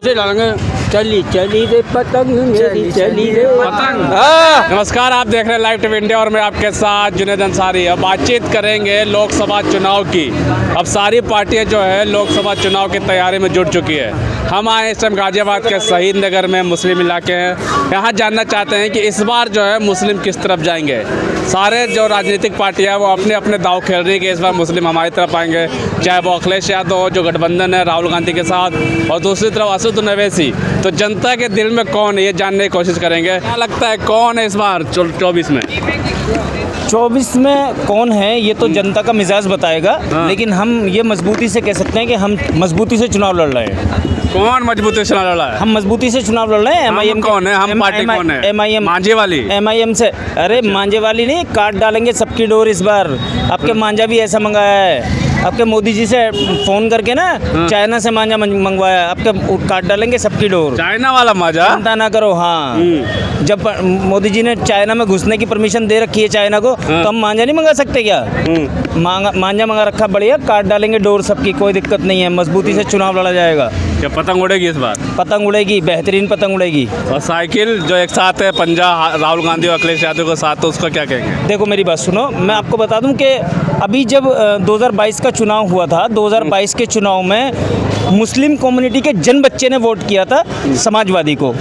चली चली रे पतंग मेरी चली रे पतंग। नमस्कार, आप देख रहे हैं लाइव टीवी इंडिया और मैं आपके साथ जुनैद अंसारी। अब बातचीत करेंगे लोकसभा चुनाव की। अब सारी पार्टियां जो है लोकसभा चुनाव की तैयारी में जुट चुकी है। हम आए इस टाइम गाजियाबाद के शहीद नगर में, मुस्लिम इलाके हैं। यहाँ जानना चाहते हैं कि इस बार जो है मुस्लिम किस तरफ जाएंगे। सारे जो राजनीतिक पार्टियां हैं वो अपने अपने दाव खेल रही है कि इस बार मुस्लिम हमारी तरफ आएंगे, चाहे वो अखिलेश यादव जो गठबंधन है राहुल गांधी के साथ, और दूसरी तरफ असदुद्दीन ओवैसी। तो जनता के दिल में कौन है ये जानने की कोशिश करेंगे। क्या लगता है कौन है इस बार 24 में? 24 में कौन है ये तो जनता का मिजाज बताएगा। लेकिन हम ये मजबूती से कह सकते हैं कि हम मजबूती से चुनाव लड़ रहे हैं। कौन मजबूती से चुनाव लड़ रहा है? हम मजबूती से चुनाव लड़ रहे हैं। हम कौन है? हम पार्टी कौन है? MIM मांझे वाली। MIM से। अरे मांझे वाली नहीं, काट डालेंगे सबकी डोर इस बार। आपके मांझा भी ऐसा मंगाया है, आपके मोदी जी से फ़ोन करके ना चाइना से मांझा मंगवाया, आपके काट डालेंगे सबकी डोर। चाइना वाला मांझा? चिंता ना करो। हाँ, जब मोदी जी ने चाइना में घुसने की परमिशन दे रखी है चाइना को, तो हम मांझा नहीं मंगा सकते क्या? मांझा मंगा रखा, बढ़िया, काट डालेंगे डोर सबकी, कोई दिक्कत नहीं है। मजबूती से चुनाव लड़ा जाएगा। क्या पतंग उड़ेगी इस बार? पतंग उड़ेगी, बेहतरीन पतंग उड़ेगी। और साइकिल जो एक साथ है पंजा राहुल गांधी और अखिलेश यादव के साथ, तो उसका क्या कहेंगे? देखो मेरी बात सुनो, मैं आपको बता दूं कि अभी जब 2022 का चुनाव हुआ था, 2022 के चुनाव में मुस्लिम कम्युनिटी के जन बच्चे ने वोट किया था समाजवादी को।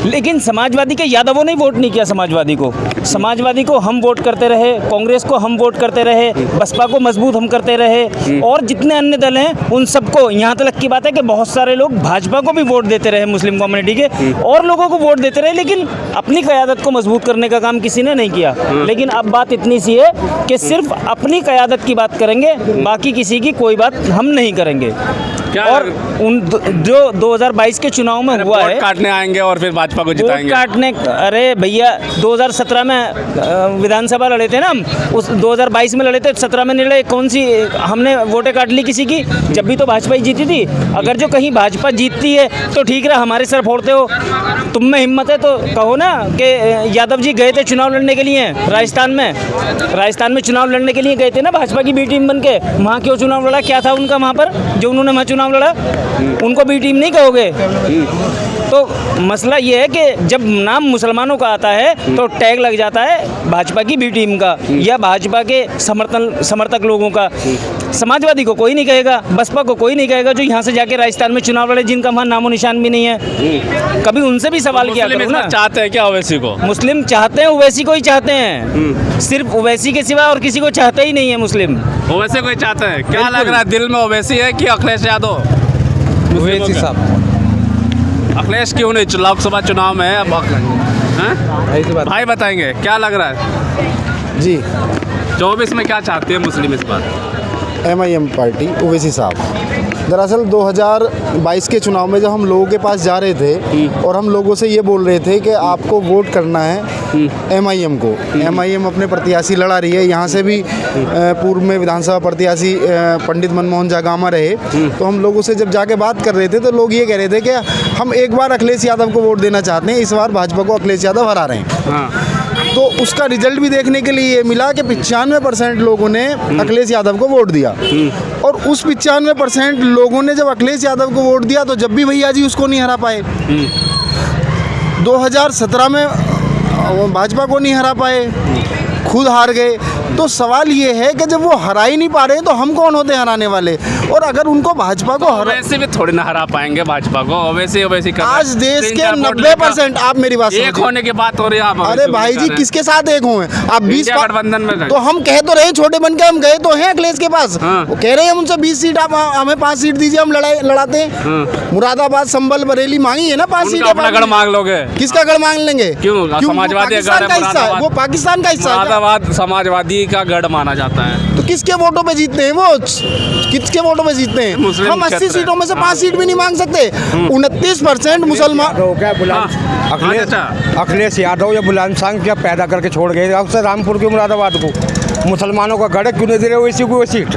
लेकिन समाजवादी के यादवों ने वोट नहीं किया समाजवादी को। समाजवादी को हम वोट करते रहे, कांग्रेस को हम वोट करते रहे, बसपा को मजबूत हम करते रहे, और जितने अन्य दल हैं उन सबको। यहाँ तक की बात है कि बहुत सारे लोग भाजपा को भी वोट देते रहे, मुस्लिम कम्युनिटी के और लोगों को वोट देते रहे, लेकिन अपनी क़यादत को मजबूत करने का काम किसी ने नहीं किया। लेकिन अब बात इतनी सी है कि सिर्फ अपनी क़यादत की बात करेंगे, बाकी किसी की कोई बात हम नहीं करेंगे। और उन जो 2022 के चुनाव में हुआ है, काटने आएंगे और फिर भाजपा को जिताएंगे। काटने, अरे भैया 2017 में विधानसभा लड़े थे ना हम, उस 2022 में लड़े थे, 17 में नहीं लड़े। कौन सी हमने वोटें काट ली किसी की? जब भी तो भाजपा ही जीती थी। अगर जो कहीं भाजपा जीतती है तो ठीक रहा, हमारे सर फोड़ते हो। तुम में हिम्मत है तो कहो ना कि यादव जी गए थे चुनाव लड़ने के लिए राजस्थान में चुनाव लड़ने के लिए गए थे ना, भाजपा की बी टीम बन के। वहाँ क्यों चुनाव लड़ा? क्या था उनका वहाँ पर जो उन्होंने वहाँ चुनाव लड़ा? उनको बी टीम नहीं कहोगे? तो मसला ये है कि जब नाम मुसलमानों का आता है तो टैग लग जाता है भाजपा की बी टीम का या भाजपा के समर्थक लोगों का। समाजवादी को कोई नहीं कहेगा, बसपा को कोई नहीं कहेगा, जो यहाँ से जाके राजस्थान में चुनाव लड़े, जिनका वहाँ नामो निशान भी नहीं है। कभी उनसे भी सवाल किया करो ना। चाहते हैं क्या ओवैसी को? मुस्लिम चाहते हैं, ओवैसी को ही चाहते हैं। सिर्फ ओवैसी के सिवा और किसी को चाहते ही नहीं है मुस्लिम। ओवैसी को ही चाहते हैं। क्या लग रहा है दिल में ओवैसी है कि अखिलेश यादव? ओवैसी साहब। अखिलेश क्यों नहीं? लोकसभा चुनाव में है अब। भाई बताएंगे क्या लग रहा है जी? 24 में क्या चाहते हैं मुस्लिम इस बार? MIM पार्टी, ओवैसी साहब। दरअसल 2022 के चुनाव में जब हम लोगों के पास जा रहे थे और हम लोगों से ये बोल रहे थे कि आपको वोट करना है MIM को। MIM अपने प्रत्याशी लड़ा रही है। यहाँ से भी पूर्व में विधानसभा प्रत्याशी पंडित मनमोहन जागामा रहे। तो हम लोगों से जब जाके बात कर रहे थे तो लोग ये कह रहे थे कि हम एक बार अखिलेश यादव को वोट देना चाहते हैं, इस बार भाजपा को अखिलेश यादव हरा रहे हैं। तो उसका रिजल्ट भी देखने के लिए ये मिला कि 95% लोगों ने अखिलेश यादव को वोट दिया। और उस 95% लोगों ने जब अखिलेश यादव को वोट दिया तो जब भी भैया जी उसको नहीं हरा पाए। 2017 में भाजपा को नहीं हरा पाए, खुद हार गए। तो सवाल ये है कि जब वो हरा ही नहीं पा रहे तो हम कौन होते हैं हराने वाले? और अगर उनको भाजपा को वैसे भी थोड़ी ना हरा पाएंगे भाजपा को। वैसे आज देश के 90%, आप मेरी बात एक होने की बात हो रही है। अरे भाई जी, किसके साथ एक हुए? आप 20 गठबंधन में तो हम कह तो रहे, छोटे बन के हम गए तो हैं अखिलेश के पास। वो कह रहे हैं उनसे 20 सीट, आप हमें 5 सीट दीजिए, हम लड़ाते हैं। मुरादाबाद, संभल, बरेली मांगी है ना 5 सीटें। अपना गढ़ मांग लोगे? किसका गढ़ मांग लेंगे? क्यों? समाजवादी का हिस्सा है, वो पाकिस्तान का हिस्सा है। मुरादाबाद समाजवादी का गढ़ माना जाता है। तो किसके वोटों पे जीतते हैं वो? किसके वोटों पे जीतते हैं? हम 80 सीटों में से 5 सीट भी नहीं मांग सकते। 29% मुसलमान। अखिलेश यादव या बुलंदशहर क्या पैदा करके छोड़ गए अक्सर रामपुर के मुरादाबाद को। मुसलमानों का गढ़ क्यों नहीं दे रहे ओवैसी को वो सीट?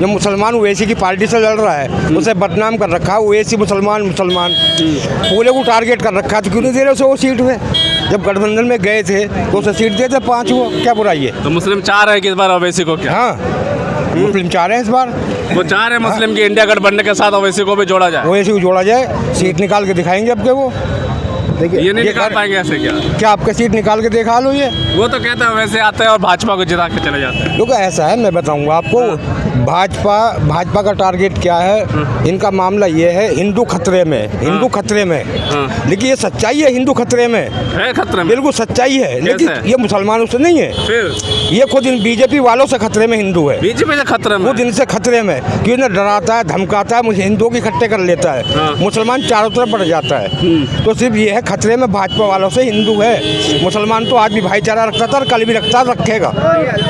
जो मुसलमान ओवैसी की पार्टी से लड़ रहा है उसे बदनाम कर रखा है। ओवैसी मुसलमान पूरे को टारगेट कर रखा है, तो क्यों नहीं दे रहे उसे वो सीट में? जब गठबंधन में गए थे तो उसे सीट देते 5, वो क्या बुराई है? तो मुस्लिम चाह रहे हैं कि इस बार ओवैसी को क्या? हाँ, मुस्लिम चाह रहे हैं इस बार। वो चाह रहे हैं मुस्लिम की इंडिया गठबंधन के साथ ओवैसी को भी जोड़ा जाए। ओवैसी को जोड़ा जाए, सीट निकाल के दिखाएंगे अब के वो। ये नहीं निकाल पाएंगे ऐसे क्या आपका सीट निकाल के दिखा लो ये। वो तो कहते हैं वैसे आते हैं और भाजपा को जिता के चले जाते हैं। देखो ऐसा है, मैं बताऊंगा आपको। भाजपा का टारगेट क्या है? इनका मामला ये है हिंदू खतरे में, हिंदू खतरे में। लेकिन ये सच्चाई है, हिंदू खतरे में है, खतरे में बिल्कुल सच्चाई है। लेकिन ये मुसलमानों से नहीं है, फिर ये खुद इन बीजेपी वालों से खतरे में हिंदू है। बीजेपी से खतरे में, खुद इनसे खतरे में, क्यों इन्हें डराता है, धमकाता है, मुझे हिंदुओं की इकट्ठे कर लेता है। मुसलमान चारों तरफ बढ़ जाता है। तो सिर्फ ये है खतरे में भाजपा वालों से हिंदू है। मुसलमान तो आज भी भाईचारा रखता था और कल भी रखता, रखेगा।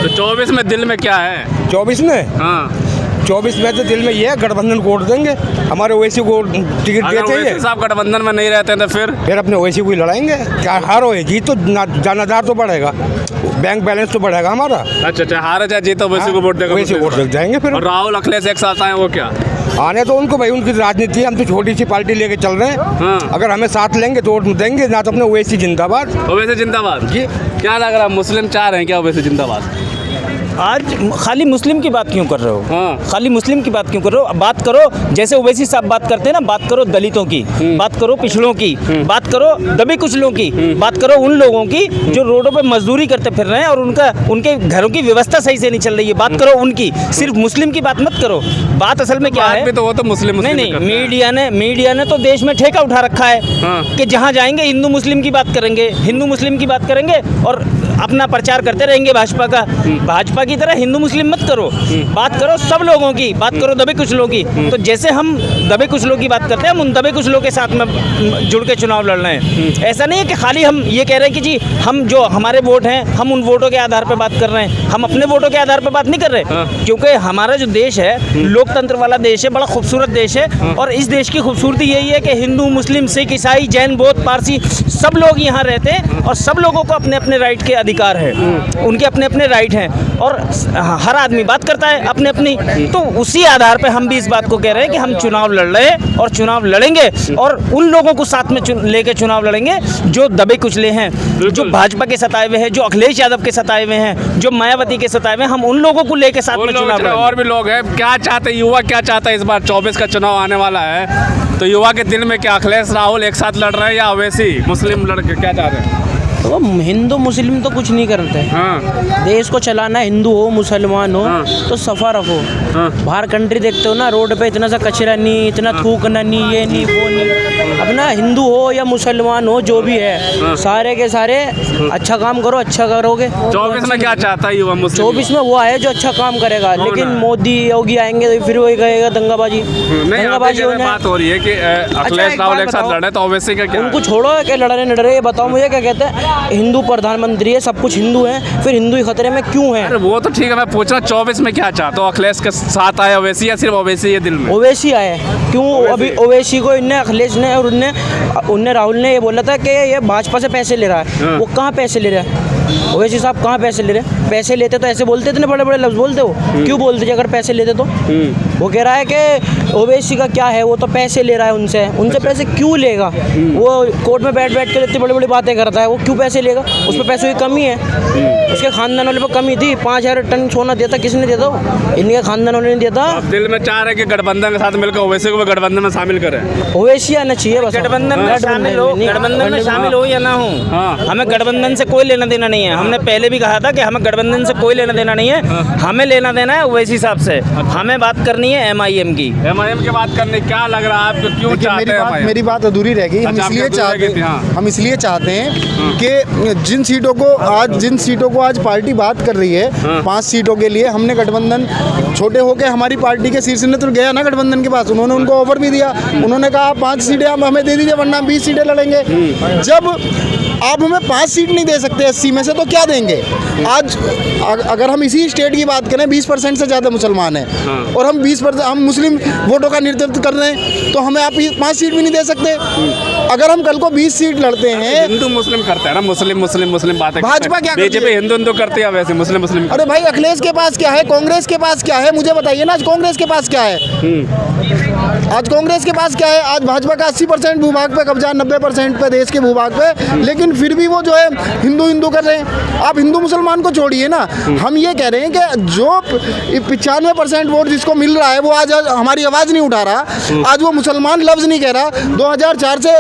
तो 24 में दिल में क्या है? 24 में 24 में तो दिल में ये है गठबंधन को वोट देंगे, हमारे ओवैसी को टिकट देते हैं। साहब गठबंधन में नहीं रहते तो फिर अपने ओवैसी को ही लड़ाएंगे। क्या हार हो जीत तो जानादार तो बढ़ेगा, बैंक बैलेंस तो बढ़ेगा हमारा। अच्छा, हार चाहे जीत ओवैसी को वोट देगा, ओवैसी वोट देख जाएंगे फिर। और राहुल अखिलेश एक साथ आए, वो क्या आने तो उनको भाई, उनकी राजनीति है। हम तो छोटी सी पार्टी लेके चल रहे हैं। अगर हमें साथ लेंगे तो वोट देंगे, ना तो अपने ओवैसी जिंदाबाद। ओवैसी जिंदाबाद जी। क्या लग रहा है, मुस्लिम चाह रहे हैं क्या ओवैसी जिंदाबाद? आज खाली मुस्लिम की बात क्यों कर रहे हो? खाली मुस्लिम की बात क्यों कर रहे हो? बात करो जैसे ओवैसी साहब बात करते हैं ना, बात करो दलितों की, बात करो पिछड़ों की, बात करो दबे कुचलों की, बात करो उन लोगों की जो रोडों पे मजदूरी करते फिर रहे हैं और उनके घरों की व्यवस्था सही से नहीं चल रही है। बात करो उनकी, सिर्फ मुस्लिम की बात मत करो। बात असल में क्या है, तो वो तो मुस्लिम नहीं, मीडिया ने तो देश में ठेका उठा रखा है कि जहाँ जाएंगे हिंदू मुस्लिम की बात करेंगे, हिंदू मुस्लिम की बात करेंगे और अपना प्रचार करते रहेंगे भाजपा का। भाजपा की तरह हिंदू मुस्लिम मत करो, बात करो सब लोगों की, बात करो दबे कुचलों की। तो जैसे हम दबे कुचलों की बात करते हैं, हम उन दबे कुचलों के साथ में जुड़ के चुनाव लड़ रहे हैं। ऐसा नहीं है कि खाली हम ये कह रहे हैं कि जी हम जो हमारे वोट हैं हम उन वोटों के आधार पर बात कर रहे हैं। हम अपने वोटों के आधार पर बात नहीं कर रहे, क्योंकि हमारा जो देश है लोकतंत्र वाला देश है, बड़ा खूबसूरत देश है। और इस देश की खूबसूरती यही है कि हिंदू मुस्लिम सिख ईसाई जैन बौद्ध पारसी सब लोग यहाँ रहते हैं और सब लोगों को अपने अपने राइट के अधिकार है, उनके अपने अपने राइट हैं और हर आदमी बात करता है अपने अपनी। तो उसी आधार पे हम भी इस बात को कह रहे हैं कि हम चुनाव लड़ रहे हैं और चुनाव लड़ेंगे और उन लोगों को साथ में लेके चुनाव लड़ेंगे जो दबे कुचले हैं, जो भाजपा के सताए हुए हैं, जो अखिलेश यादव के सताए हुए हैं, जो मायावती के सताए हुए हैं, हम उन लोगों को लेके साथ में चुनाव लड़ेंगे। और भी लोग हैं, क्या चाहते युवा, क्या चाहता है इस बार 24 का चुनाव आने वाला है, तो युवा के दिल में क्या अखिलेश राहुल एक साथ लड़ रहे हैं या वैसी मुस्लिम लड़के क्या चाह रहे हैं? तो हिंदू मुस्लिम तो कुछ नहीं करते। देश को चलाना हिंदू हो मुसलमान हो तो सफा रखो। बाहर कंट्री देखते हो ना, रोड पे इतना सा कचरा नहीं, इतना थूकना नहीं, ये नहीं वो नहीं। अपना हिंदू हो या मुसलमान हो जो भी है, सारे के सारे अच्छा काम करो, अच्छा करोगे। 24 में क्या चाहता है युवा मुस्लिम? 24 में वो आए जो अच्छा काम करेगा, लेकिन मोदी योगी आएंगे तो फिर वही कहेगा दंगाबाजी। दंगाबाजी बात हो रही है कि अखिलेश राहुल एक साथ लड़े, तो ओवैसी का क्या? उनको छोड़ो कि लड़े न डरे, ये बताओ मुझे क्या कहते हैं। हिंदू प्रधानमंत्री है, सब कुछ हिंदू है, फिर हिंदू ही खतरे में क्यों है? अरे वो तो ठीक है, मैं पूछ रहा 24 में क्या चाहता हूँ, अखिलेश के साथ आए ओवैसी या सिर्फ ओवैसी? ये दिल में ओवैसी आए क्यों? अभी ओवैसी को इनने अखिलेश ने और उनने राहुल ने ये बोला था कि ये भाजपा से पैसे ले रहा है। वो कहाँ पैसे ले रहा है? ओवैसी साहब कहाँ पैसे ले रहे हैं? पैसे लेते तो ऐसे बोलते, इतने बड़े बड़े लफ्ज़ बोलते हो, क्यों बोलते अगर पैसे लेते तो? वो कह रहा है कि ओवैसी का क्या है, वो तो पैसे ले रहा है उनसे पैसे क्यों लेगा? वो कोर्ट में बैठ के इतनी बड़ी बड़ी बातें करता है, वो क्यों पैसे लेगा? उसमें पैसों की कमी है, उसके खानदान वाले पर कमी थी। 5000 टन सोना दिया था, किसने दिया था? इनके खानदान वाले ने दिया था। दिल में चाह रहे कि गठबंधन के साथ मिलकर ओवैसी को गठबंधन में शामिल करें। ओवैसी आना चाहिए बस। गठबंधन में शामिल हो या ना हो, हमें गठबंधन से कोई लेना देना नहीं है। हमने पहले भी कहा था कि हमें गठबंधन से कोई लेना देना नहीं है, हमें लेना देना है ओवैसी साहब से। हमें बात करनी है MIM की। MIM की बात करने, क्या लग रहा है आपको, क्यों चाहते हैं? मेरी बात अधूरी रह गई। हम इसलिए चाहते हैं कि जिन सीटों को आज पार्टी बात कर रही है, 5 सीटों के लिए हमने गठबंधन छोटे होके हमारी पार्टी के शीर्ष नेतृत्व गया ना गठबंधन के पास, उन्होंने उनको ऑफर भी दिया। उन्होंने कहा 5 सीटें आप हमें दे दीजिए वरना 20 सीटें लड़ेंगे। जब आप हमें 5 सीट नहीं दे सकते 80 में से, तो क्या देंगे? आज अगर हम इसी स्टेट की बात करें, 20% से ज़्यादा मुसलमान हैं और हम 20% हम मुस्लिम वोटों का नेतृत्व कर रहे हैं, तो हमें आप 5 सीट भी नहीं दे सकते। अगर हम कल को 20 सीट लड़ते हैं, हिंदू मुस्लिम करते हैं ना, मुस्लिम बातें। भाजपा क्या बीजेपी हिंदू करती है, वैसे मुस्लिम। अरे भाई अखिलेश के पास क्या है, कांग्रेस के पास क्या है, मुझे बताइए ना। आज कांग्रेस के पास क्या है? आज कांग्रेस के पास क्या है, आज भाजपा का 80% भूभाग पे कब्जा, 90% पे देश के भूभाग पे, लेकिन फिर भी वो जो है हिंदू हिंदू कर रहे हैं। आप हिंदू मुसलमान को छोड़िए ना, हम ये कह रहे हैं कि जो 95% वोट जिसको मिल रहा है वो आज हमारी आवाज़ नहीं उठा रहा, आज वो मुसलमान लफ्ज़ नहीं कह रहा। 2004 से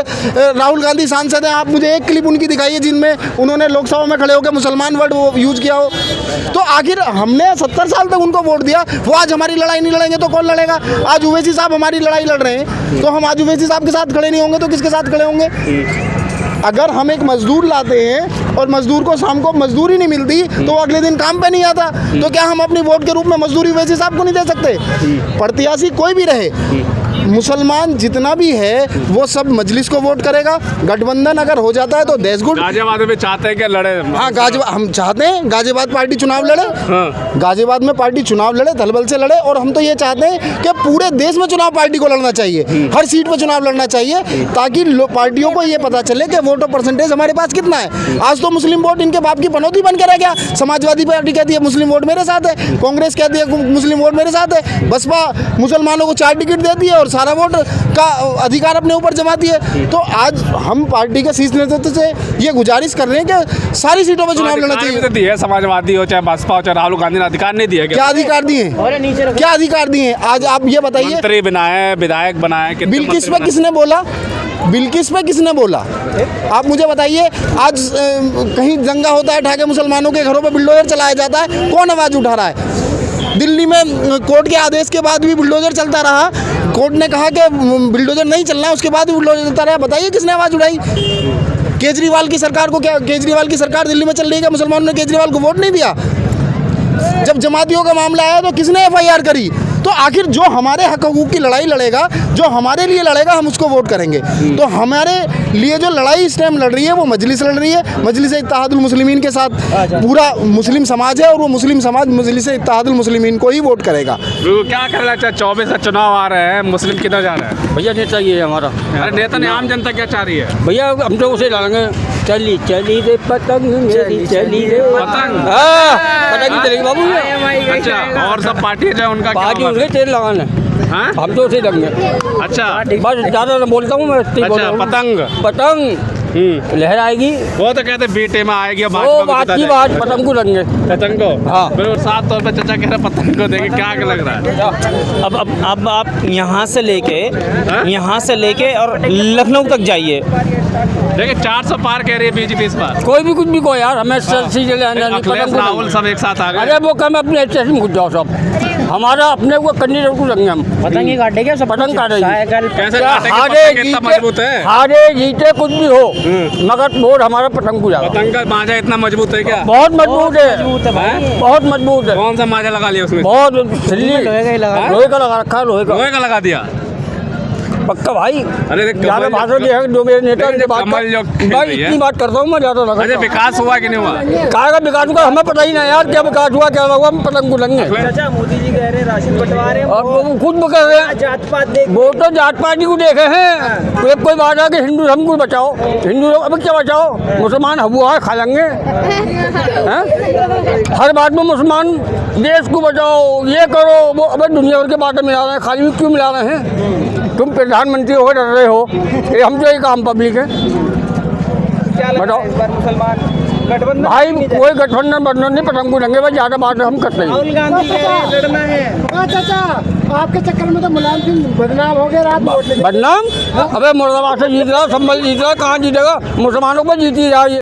राहुल गांधी सांसद हैं, आप मुझे एक क्लिप उनकी दिखाइए जिनमें उन्होंने लोकसभा में खड़े होकर मुसलमान वर्ड वो यूज़ किया हो। तो आखिर हमने 70 साल तक उनको वोट दिया, वो आज हमारी लड़ाई नहीं लड़ेंगे तो कौन लड़ेगा? आज ओवैसी साहब हमारी लड़ाई लड़ रहे हैं, तो हम आज ओवैसी साहब के साथ खड़े नहीं होंगे तो किसके साथ खड़े होंगे? अगर हम एक मजदूर लाते हैं और मजदूर को शाम को मजदूरी नहीं मिलती तो वो अगले दिन काम पे नहीं आता, तो क्या हम अपनी वोट के रूप में मजदूरी ओवैसी साहब को नहीं दे सकते? प्रत्याशी कोई भी रहे, मुसलमान जितना भी है वो सब मजलिस को वोट करेगा। गठबंधन अगर हो जाता है तो देश गुड। गाजियाबाद में चाहते हैं कि लड़े? हाँ, हम चाहते हैं गाजियाबाद पार्टी चुनाव लड़े। हाँ। गाजियाबाद में पार्टी चुनाव लड़े, दलबल से लड़े, और हम तो ये चाहते हैं कि पूरे देश में चुनाव पार्टी को लड़ना चाहिए, हर सीट पर चुनाव लड़ना चाहिए, ताकि पार्टियों को ये पता चले कि वोटों परसेंटेज हमारे पास कितना है। आज तो मुस्लिम वोट इनके बाप की पनौती बन के रह गया। समाजवादी पार्टी कहती है मुस्लिम वोट मेरे साथ है, कांग्रेस कहती है मुस्लिम वोट मेरे साथ है, बसपा मुसलमानों को 4 टिकट देती है और सारा वोट का अधिकार अपने ऊपर जमा दिए। तो आज हम पार्टी के शीर्ष नेतृत्व से ये गुजारिश कर रहे हैं कि सारी सीटों पर चुनाव लड़ना चाहिए। दिए समाजवादी हो चाहे बसपा हो चाहे राहुल गांधी ने अधिकार नहीं दिया? क्या अधिकार दिए? क्या अधिकार दिए? आज आप ये बताइए। मंत्री बनाए, विधायक बनाए, बिल्किस पे किसने बोला? बिल्किस पे किसने बोला? आप मुझे बताइए। आज कहीं दंगा होता है, ठाके मुसलमानों के घरों पे बुलडोजर चलाया जाता है, कौन आवाज़ उठा रहा है? दिल्ली में कोर्ट के आदेश के बाद भी बुलडोजर चलता रहा, कोर्ट ने कहा कि बुलडोजर नहीं चलना है, उसके बाद भी बुलडोजर चलता रहा। बताइए किसने आवाज़ उठाई? केजरीवाल की सरकार को क्या, केजरीवाल की सरकार दिल्ली में चल रही है, मुसलमानों ने केजरीवाल को वोट नहीं दिया? जब जमातियों का मामला आया तो किसने FIR करी? तो आखिर जो हमारे हक हकूक़ की लड़ाई लड़ेगा, जो हमारे लिए लड़ेगा, हम उसको वोट करेंगे। तो हमारे लिए जो लड़ाई इस टाइम लड़ रही है वो मजलिस लड़ रही है। मजलिस इत्तेहादुल मुस्लिमीन के साथ पूरा मुस्लिम समाज है और वो मुस्लिम समाज मजलिस इत्तेहादुल मुस्लिमीन को ही वोट करेगा। क्या करना चाहिए? 24 चुनाव आ रहे हैं, मुस्लिम किधर जा रहे हैं? भैया नेता ये है हमारा। अरे नेता ने, आम जनता क्या चाह रही है? भैया हम तो उसे डालेंगे, चली चली रे पतंग मेरी चली रे पतंग। पतंग चलेगी बाबू। अच्छा, और सब पार्टी जो है उनका क्या पार्टी बात उनके तेल लगाना है, हाँ? हम तो उसे देंगे। अच्छा, बस ज़्यादा ना बोलता हूँ मैं। अच्छा, पतंग पतंग लहर आएगी, वो तो कहते बीटे में आएगी। वो बात की बात, पतंग को देंगे। पतंग को? हाँ। बिल्कुल साफ तौर पे चाचा कह रहे पतंग को देंगे। क्या लग रहा है? अब आप यहाँ से लेके और लखनऊ तक जाइए, देखिए 400 पार कह रही है बीजेपी इस बार। कोई भी कुछ भी को यार, हमें सीधे अखिलेश राहुल सब एक साथ आ गए। अरे वो कम अपने स्टेशन में घुस जाओ सब, हमारा अपने को कैंडिडेट को देंगे हम। पतंग ही काटे क्या? सब पतंग काटेंगे। कैसे क्या काटेंगे? कितना मजबूत है? हारे जीते कुछ भी हो, मगर वोट हमारा पतंग को जाएगा। पतंग का माजा इतना मजबूत है क्या? बहुत मजबूत है, बहुत मजबूत है। कौन सा माजा लगा लिया उसमें? बहुत लोहे का लगा रखा है, लोहे का लगा दिया पक्का भाई। अरे ज़्यादा भाषण दिया जो मेरे नेता ने बात कमल जो भाई, इतनी बात करता हूँ मैं, ज़्यादा लगा। अच्छा, विकास हुआ कि नहीं हुआ? कहाँ का विकास हुआ हमें पता ही नहीं यार, क्या विकास हुआ क्या हुआ, हम पतंग को लेंगे। चाचा मोदी जी कह रहे राशन बंटवारे और वो खुद में कह रहे हैं जात पात देख, वो तो जात पार्टी को देखे हैं। तो कोई बात है कि हिंदू हमको बचाओ, हिंदू लोग अब क्या बचाओ, मुसलमान हुआ है खा लेंगे। हर बात में मुसलमान देश को बचाओ, ये करो वो, अब दुनिया भर के बातें मिला रहे हैं, खाली क्यों मिला रहे हैं? तुम प्रधानमंत्री हो डर रहे हो, ये हम जो एक आम पब्लिक है। बताओ मुसलमान गठबंधन भाई, कोई गठबंधन नहीं, पतंग को लेंगे भाई, ज़्यादा बात हम करते हैं। राहुल गांधी कह रहे हैं लड़ना है। चाचा आपके चक्कर में तो मुलायम सिंह बदनाम हो गए रात में। बदनाम? अबे मुर्दाबाद से जीत रहा, संभल जीत रहा, कहाँ जीतेगा? मुसलमानों पर जीती जा रही है।